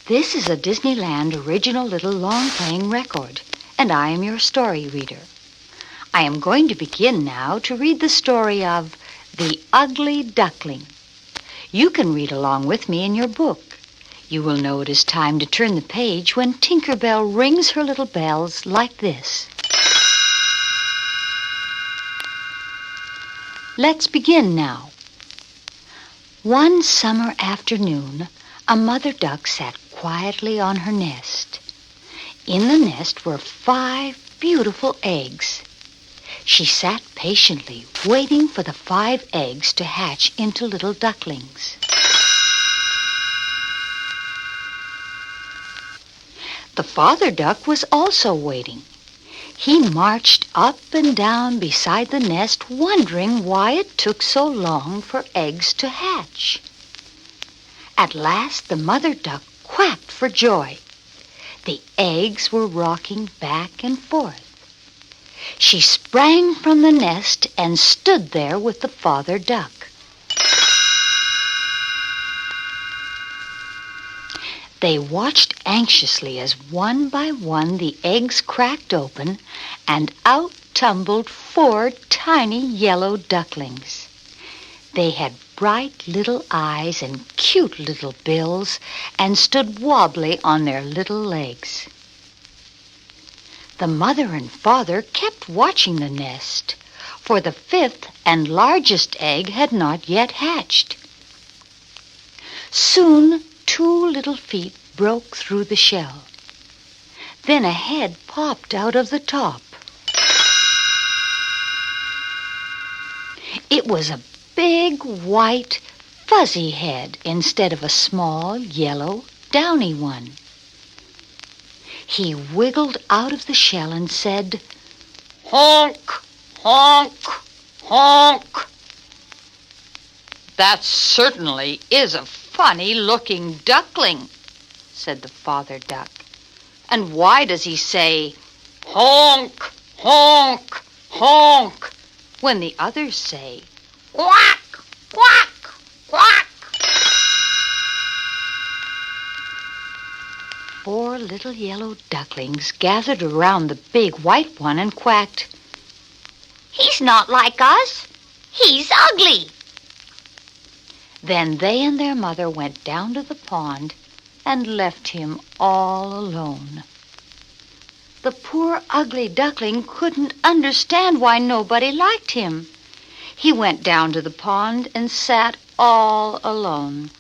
This is a Disneyland original little long-playing record, and I am your story reader. I am going to begin now to read the story of The Ugly Duckling. You can read along with me in your book. You will know it is time to turn the page when Tinker Bell rings her little bells like this. Let's begin now. One summer afternoon, a mother duck sat quietly on her nest. In the nest were 5 beautiful eggs. She sat patiently, waiting for the 5 eggs to hatch into little ducklings. The father duck was also waiting. He marched up and down beside the nest, wondering why it took so long for eggs to hatch. At last, the mother duck quacked for joy. The eggs were rocking back and forth. She sprang from the nest and stood there with the father duck. They watched anxiously as one by one the eggs cracked open and out tumbled 4 tiny yellow ducklings. They had bright little eyes and cute little bills and stood wobbly on their little legs. The mother and father kept watching the nest, for the 5th and largest egg had not yet hatched. Soon 2 little feet broke through the shell. Then a head popped out of the top. It was a big, white, fuzzy head instead of a small, yellow, downy one. He wiggled out of the shell and said, "Honk, honk, honk." "That certainly is a funny-looking duckling," said the father duck. "And why does he say, 'Honk, honk, honk,' when the others say, 'Quack, quack, quack'?" 4 little yellow ducklings gathered around the big white one and quacked, "He's not like us. He's ugly." Then they and their mother went down to the pond and left him all alone. The poor ugly duckling couldn't understand why nobody liked him. He went down to the pond and sat all alone.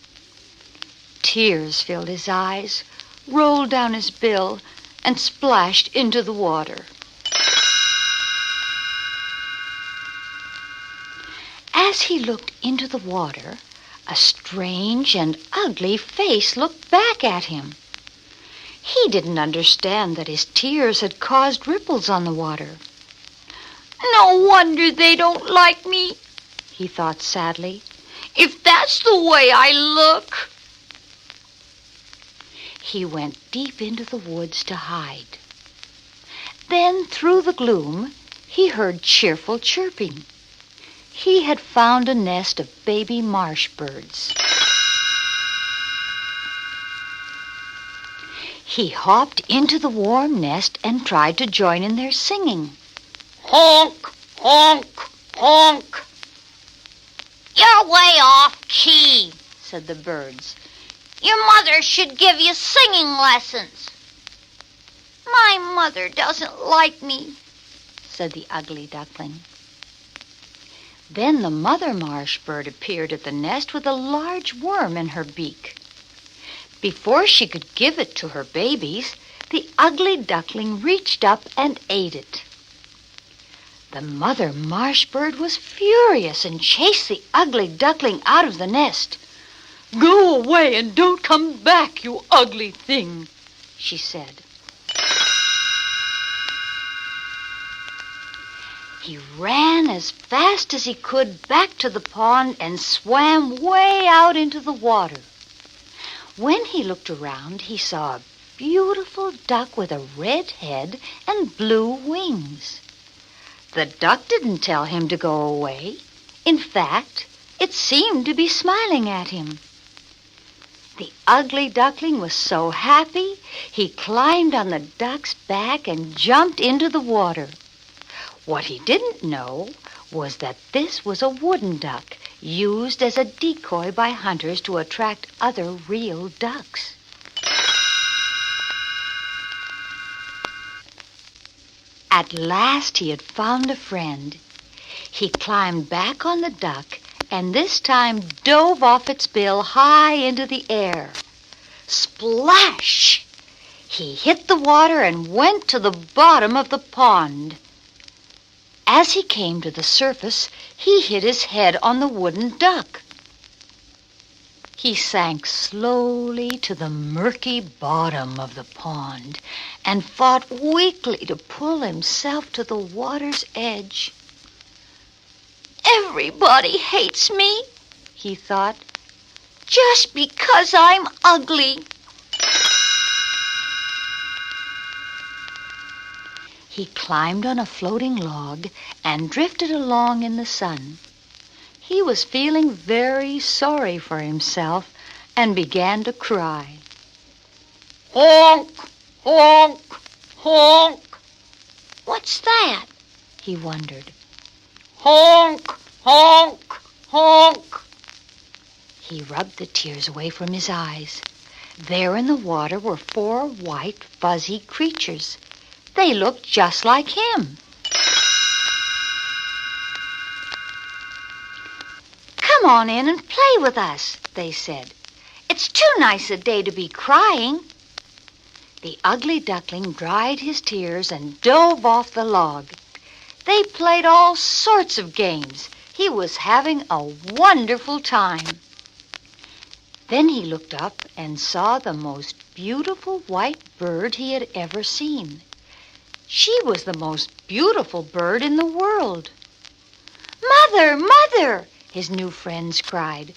Tears filled his eyes, rolled down his bill, and splashed into the water. As he looked into the water, a strange and ugly face looked back at him. He didn't understand that his tears had caused ripples on the water. "No wonder they don't like me," he thought sadly, "if that's the way I look." He went deep into the woods to hide. Then, through the gloom, he heard cheerful chirping. He had found a nest of baby marsh birds. He hopped into the warm nest and tried to join in their singing. "Honk, honk, honk." "You're way off key," said the birds. "Your mother should give you singing lessons." "My mother doesn't like me," said the ugly duckling. Then the mother marsh bird appeared at the nest with a large worm in her beak. Before she could give it to her babies, the ugly duckling reached up and ate it. The mother marsh bird was furious and chased the ugly duckling out of the nest. "Go away and don't come back, you ugly thing," she said. He ran as fast as he could back to the pond and swam way out into the water. When he looked around, he saw a beautiful duck with a red head and blue wings. The duck didn't tell him to go away. In fact, it seemed to be smiling at him. The ugly duckling was so happy, he climbed on the duck's back and jumped into the water. What he didn't know was that this was a wooden duck used as a decoy by hunters to attract other real ducks. At last he had found a friend. He climbed back on the duck and this time dove off its bill high into the air. Splash! He hit the water and went to the bottom of the pond. As he came to the surface, he hit his head on the wooden duck. He sank slowly to the murky bottom of the pond and fought weakly to pull himself to the water's edge. Everybody hates me, he thought, just because I'm ugly. He climbed on a floating log and drifted along in the sun. He was feeling very sorry for himself and began to cry. Honk, honk, honk. What's that? He wondered. Honk, honk, honk. He rubbed the tears away from his eyes. There in the water were 4 white, fuzzy creatures. They looked just like him. Come on in and play with us, they said. It's too nice a day to be crying. The ugly duckling dried his tears and dove off the log. They played all sorts of games. He was having a wonderful time. Then he looked up and saw the most beautiful white bird he had ever seen. She was the most beautiful bird in the world. Mother, Mother, his new friends cried.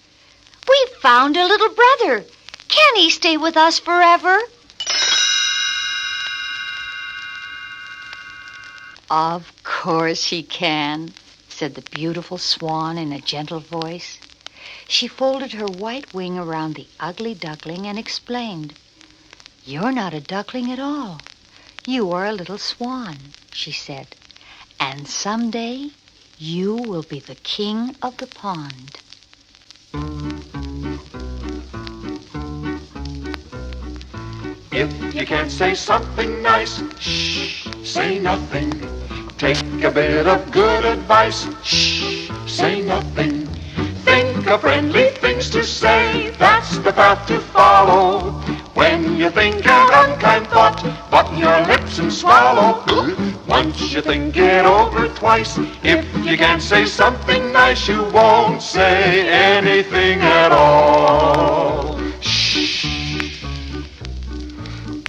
We've found a little brother. Can he stay with us forever? Of course he can, said the beautiful swan in a gentle voice. She folded her white wing around the ugly duckling and explained, You're not a duckling at all. You are a little swan, she said, and someday you will be the king of the pond. If you can't say something nice, shh, say nothing. Take a bit of good advice, shh, say nothing. Think of friendly things to say, that's the path to follow. When you think an unkind thought, button your lips and swallow. Once you think it over twice, if you can't say something nice, you won't say anything at all. Shh.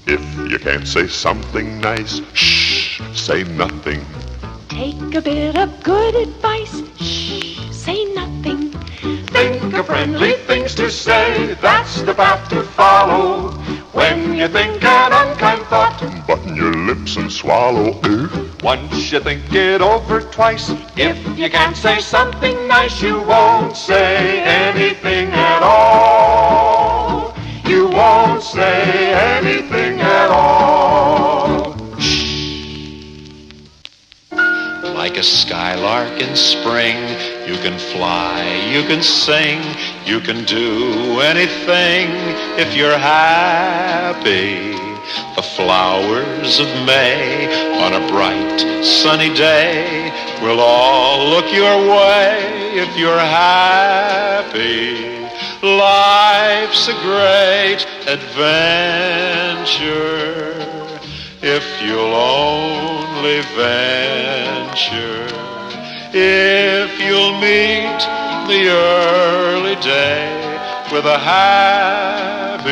If you can't say something nice, shh, say nothing. Take a bit of good advice, shh, say nothing. Think of friendly things to say, that's the path to follow. When you think an unkind thought, Button your lips and swallow. once you think it over twice, if you can't say something nice, you won't say anything at all. You won't say anything at all. Like a skylark in spring, you can fly, you can sing, you can do anything if you're happy. The flowers of May on a bright sunny day will all look your way if you're happy. Life's a great adventure if you'll only venture. If you'll meet the early day with a happy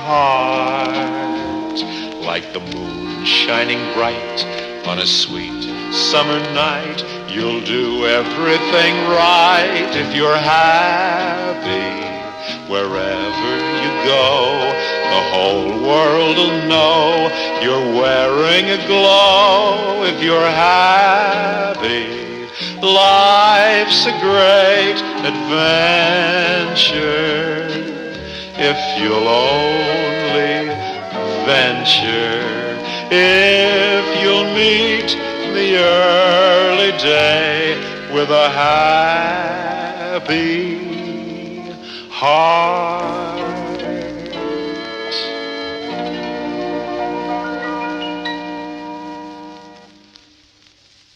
heart, like the moon shining bright on a sweet summer night, you'll do everything right if you're happy. Wherever you go, the whole world'll know you're wearing a glow if you're happy. Life's a great adventure if you'll only venture, if you'll meet the early day with a happy heart.